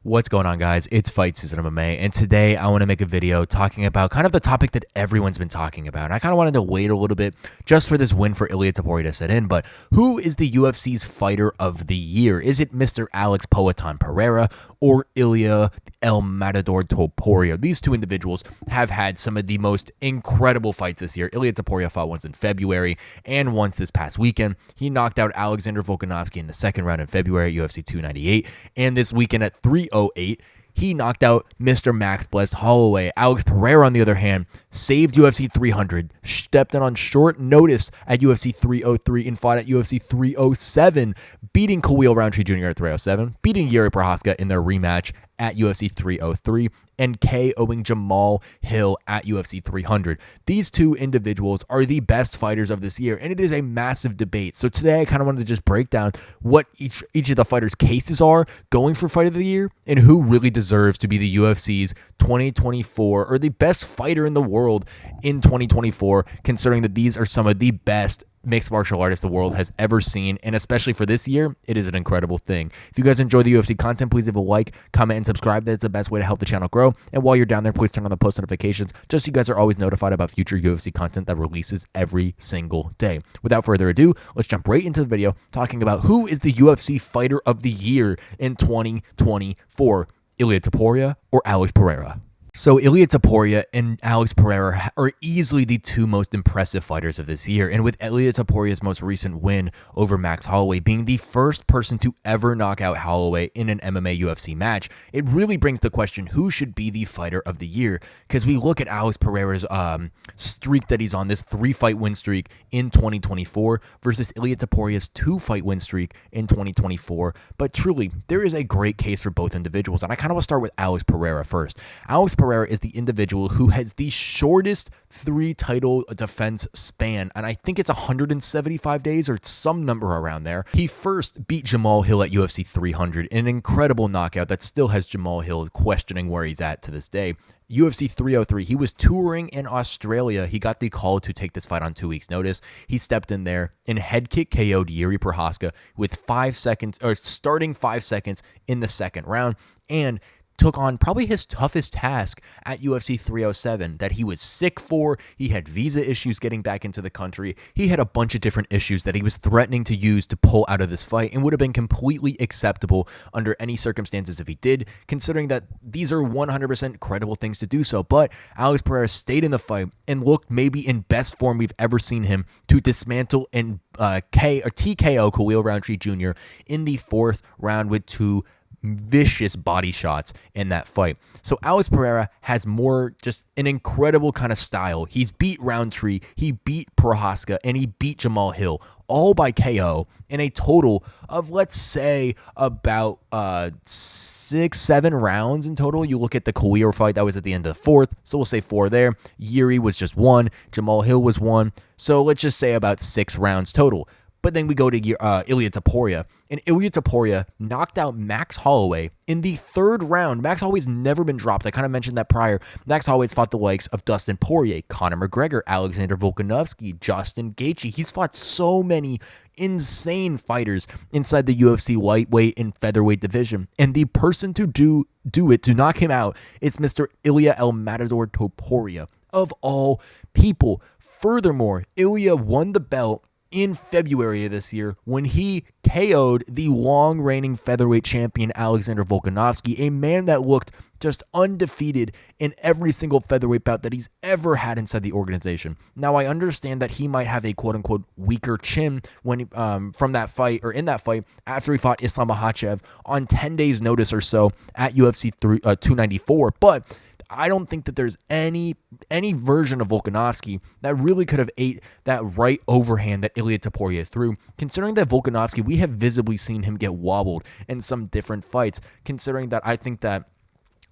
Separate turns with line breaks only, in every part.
What's going on, guys? It's fight season MMA, and today I want to make a video talking about kind of the topic that everyone's been talking about. And I kind of wanted to wait a little bit just for this win for Ilia Topuria to set in, but who is the UFC's fighter of the year? Is it Mr. Alex Pereira or Ilia El Matador Topuria? These two individuals have had some of the most incredible fights this year. Ilia Topuria fought once in February and once this past weekend. He knocked out Alexander Volkanovski in the second round in February at UFC 298, and this weekend at 308, he knocked out Mr. Max Blessed Holloway. Alex Pereira, on the other hand, saved UFC 300, stepped in on short notice at UFC 303 and fought at UFC 307, beating Khalil Roundtree Jr. at 307, beating Yuri Prochazka in their rematch at UFC 303, and KOing Jamal Hill at UFC 300. These two individuals are the best fighters of this year, and it is a massive debate. So today I kind of wanted to just break down what each of the fighters' cases are going for fight of the year and who really deserves to be the UFC's 2024 or the best fighter in the world in 2024, considering that these are some of the best mixed martial artists the world has ever seen, and especially for this year, it is an incredible thing. If you guys enjoy the UFC content, please leave a like, comment, and subscribe. That's the best way to help the channel grow. And while you're down there, please turn on the post notifications just so you guys are always notified about future UFC content that releases every single day. Without further ado, let's jump right into the video talking about who is the UFC fighter of the year in 2024, Ilia Topuria or Alex Pereira. So Ilia Topuria and Alex Pereira are easily the two most impressive fighters of this year, and with Ilia Topuria's most recent win over Max Holloway being the first person to ever knock out Holloway in an MMA UFC match, it really brings the question who should be the fighter of the year, because we look at Alex Pereira's streak that he's on, this 3-fight win streak in 2024 versus Ilia Topuria's 2-fight win streak in 2024, but truly, there is a great case for both individuals, and I kind of want to start with Alex Pereira first. Alex Pereira is the individual who has the shortest 3-title defense span, and I think it's 175 days or some number around there. He first beat Jamal Hill at UFC 300 in an incredible knockout that still has Jamal Hill questioning where he's at to this day. UFC 303, he was touring in Australia. He got the call to take this fight on 2 weeks' notice. He stepped in there and head kick KO'd Yuri Prochazka with 5 seconds, or starting 5 seconds in the second round, and took on probably his toughest task at UFC 307 that he was sick for. He had visa issues getting back into the country. He had a bunch of different issues that he was threatening to use to pull out of this fight and would have been completely acceptable under any circumstances if he did, considering that these are 100% credible things to do so. But Alex Pereira stayed in the fight and looked maybe in best form we've ever seen him to dismantle and TKO Khalil Roundtree Jr. in the 4th round with 2 vicious body shots in that fight. So Alex Pereira has more just an incredible kind of style. He's beat Roundtree, he beat Prochazka, and he beat Jamal Hill, all by KO in a total of, let's say, about 6-7 rounds in total. You look at the Khalil fight, that was at the end of the 4th, so we'll say 4 there. Yuri was just 1, Jamal Hill was 1, so let's just say about 6 rounds total. But then we go to Ilia Topuria, and Ilia Topuria knocked out Max Holloway in the 3rd round. Max Holloway's never been dropped. I kind of mentioned that prior. Max Holloway's fought the likes of Dustin Poirier, Conor McGregor, Alexander Volkanovski, Justin Gaethje. He's fought so many insane fighters inside the UFC lightweight and featherweight division, and the person to do it, to knock him out, is Mr. Ilia El Matador Topuria, of all people. Furthermore, Ilia won the belt in February of this year when he KO'd the long-reigning featherweight champion Alexander Volkanovski, a man that looked just undefeated in every single featherweight bout that he's ever had inside the organization. Now, I understand that he might have a quote-unquote weaker chin when from that fight, or in that fight, after he fought Islam Makhachev on 10 days' notice or so at UFC 294, but I don't think that there's any version of Volkanovski that really could have ate that right overhand that Ilia Topuria threw, considering that Volkanovski, we have visibly seen him get wobbled in some different fights, considering that I think that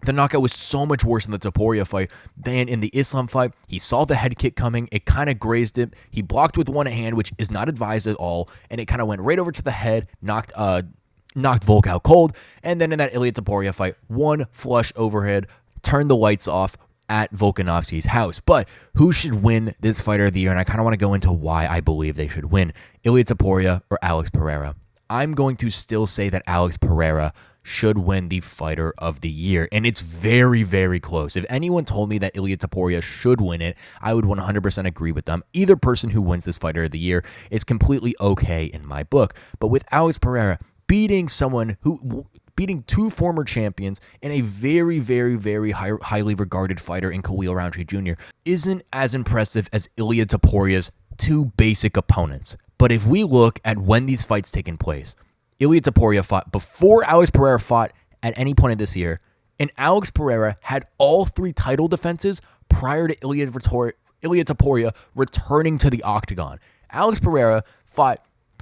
the knockout was so much worse in the Topuria fight than in the Islam fight. He saw the head kick coming. It kind of grazed him. He blocked with one hand, which is not advised at all, and it kind of went right over to the head, knocked Volk out cold, and then in that Ilia Topuria fight, one flush overhead, turned the lights off at Volkanovski's house. But who should win this fighter of the year? And I kind of want to go into why I believe they should win. Ilia Topuria or Alex Pereira. I'm going to still say that Alex Pereira should win the fighter of the year. And it's very, very close. If anyone told me that Ilia Topuria should win it, I would 100% agree with them. Either person who wins this fighter of the year is completely okay in my book. But with Alex Pereira beating two former champions and a very, very, very highly regarded fighter in Khalil Roundtree Jr. isn't as impressive as Ilia Topuria's two basic opponents. But if we look at when these fights taken place, Ilia Topuria fought before Alex Pereira fought at any point of this year, and Alex Pereira had all three title defenses prior to Ilia Topuria returning to the octagon. Alex Pereira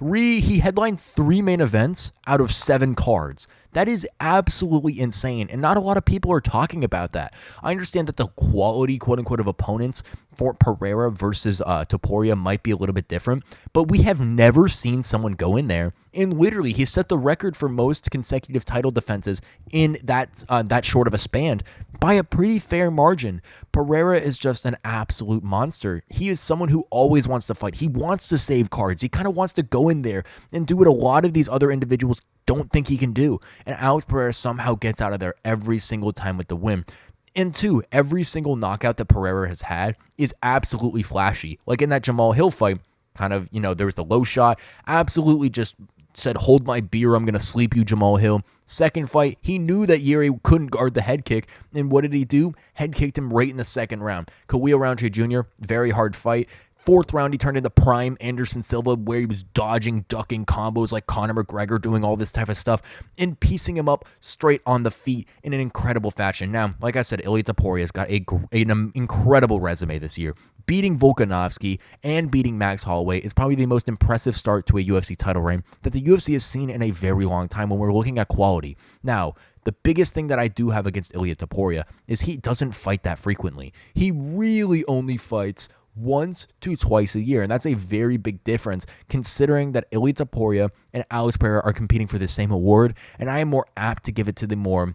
he headlined 3 main events out of 7 cards. That is absolutely insane, and not a lot of people are talking about that. I understand that the quality, quote-unquote, of opponents for Pereira versus Topuria might be a little bit different, but we have never seen someone go in there, and literally, he set the record for most consecutive title defenses in that short of a span by a pretty fair margin. Pereira is just an absolute monster. He is someone who always wants to fight. He wants to save cards. He kind of wants to go in there and do what a lot of these other individuals don't think he can do. And Alex Pereira somehow gets out of there every single time with the win. And 2, every single knockout that Pereira has had is absolutely flashy. Like in that Jamal Hill fight, there was the low shot, absolutely just said, hold my beer, I'm going to sleep you, Jamal Hill. Second fight, he knew that Yuri couldn't guard the head kick, and what did he do? Head kicked him right in the second round. Khalil Roundtree Jr., very hard fight. 4th round, he turned into prime Anderson Silva, where he was dodging, ducking combos like Conor McGregor, doing all this type of stuff, and piecing him up straight on the feet in an incredible fashion. Now, like I said, Ilia Topuria has got an incredible resume this year. Beating Volkanovski and beating Max Holloway is probably the most impressive start to a UFC title reign that the UFC has seen in a very long time when we're looking at quality. Now, the biggest thing that I do have against Ilia Topuria is he doesn't fight that frequently. He really only fights once to twice a year, and that's a very big difference considering that Ilia Topuria and Alex Pereira are competing for the same award, and I am more apt to give it to the more,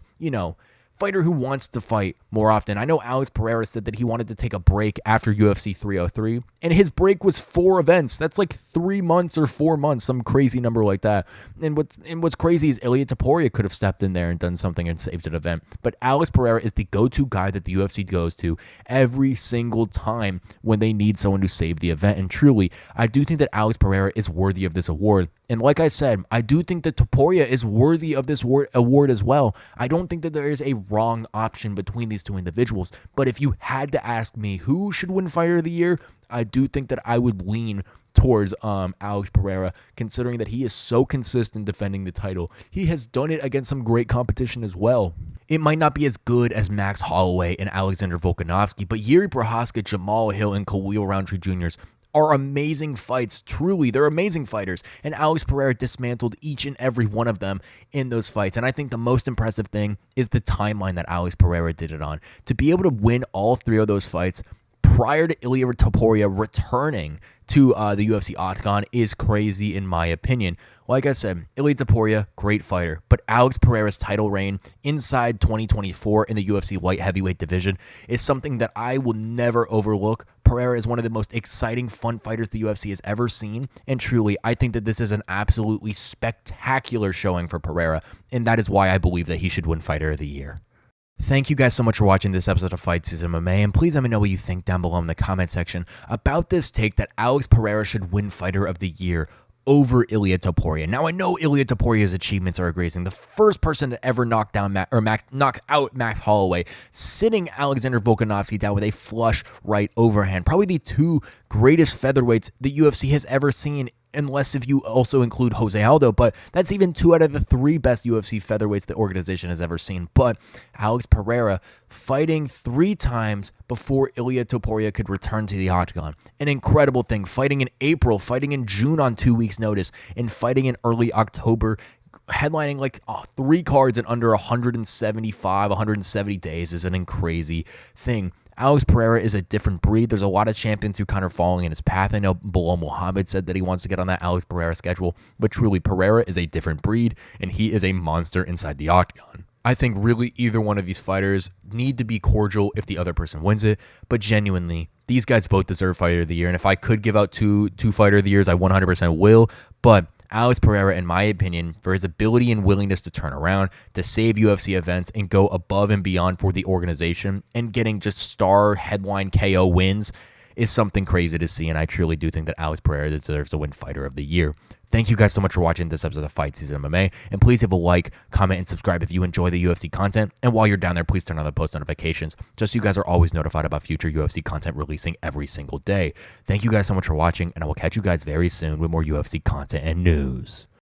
fighter who wants to fight more often. I know Alex Pereira said that he wanted to take a break after UFC 303, and his break was 4 events. That's like 3 months or 4 months, some crazy number like that. And what's crazy is Ilia Topuria could have stepped in there and done something and saved an event. But Alex Pereira is the go-to guy that the UFC goes to every single time when they need someone to save the event. And truly, I do think that Alex Pereira is worthy of this award. And like I said, I do think that Topuria is worthy of this award as well. I don't think that there is a wrong option between these two individuals. But if you had to ask me who should win Fighter of the Year, I do think that I would lean towards Alex Pereira, considering that he is so consistent defending the title. He has done it against some great competition as well. It might not be as good as Max Holloway and Alexander Volkanovski, but Yuri Prochazka, Jamal Hill, and Khalil Roundtree Jr. are amazing fights. Truly, they're amazing fighters. And Alex Pereira dismantled each and every one of them in those fights. And I think the most impressive thing is the timeline that Alex Pereira did it on. To be able to win all 3 of those fights prior to Ilia Topuria returning to the UFC octagon is crazy in my opinion. Like I said, Ilia Topuria, great fighter, but Alex Pereira's title reign inside 2024 in the UFC light heavyweight division is something that I will never overlook. Pereira is one of the most exciting, fun fighters the UFC has ever seen, and truly, I think that this is an absolutely spectacular showing for Pereira, and that is why I believe that he should win Fighter of the Year. Thank you guys so much for watching this episode of Fight Season MMA, and please let me know what you think down below in the comment section about this take that Alex Pereira should win Fighter of the Year over Ilia Topuria. Now, I know Ilia Topuria's achievements are amazing. The first person to ever knock out Max Holloway, sitting Alexander Volkanovski down with a flush right overhand. Probably the 2 greatest featherweights the UFC has ever seen, unless if you also include Jose Aldo, but that's even 2 out of the 3 best UFC featherweights the organization has ever seen. But Alex Pereira fighting 3 times before Ilia Topuria could return to the octagon. An incredible thing. Fighting in April, fighting in June on 2 weeks' notice, and fighting in early October, headlining like 3 cards in under 170 days is an crazy thing. Alex Pereira is a different breed. There's a lot of champions who kind of following in his path. I know Bilal Muhammad said that he wants to get on that Alex Pereira schedule, but truly Pereira is a different breed, and he is a monster inside the octagon. I think really either one of these fighters need to be cordial if the other person wins it, but genuinely, these guys both deserve Fighter of the Year, and if I could give out two Fighter of the Years, I 100% will, but Alex Pereira, in my opinion, for his ability and willingness to turn around, to save UFC events and go above and beyond for the organization and getting just star headline KO wins is something crazy to see. And I truly do think that Alex Pereira deserves to win Fighter of the Year. Thank you guys so much for watching this episode of Fight Season MMA. And please give a like, comment, and subscribe if you enjoy the UFC content. And while you're down there, please turn on the post notifications just so you guys are always notified about future UFC content releasing every single day. Thank you guys so much for watching, and I will catch you guys very soon with more UFC content and news.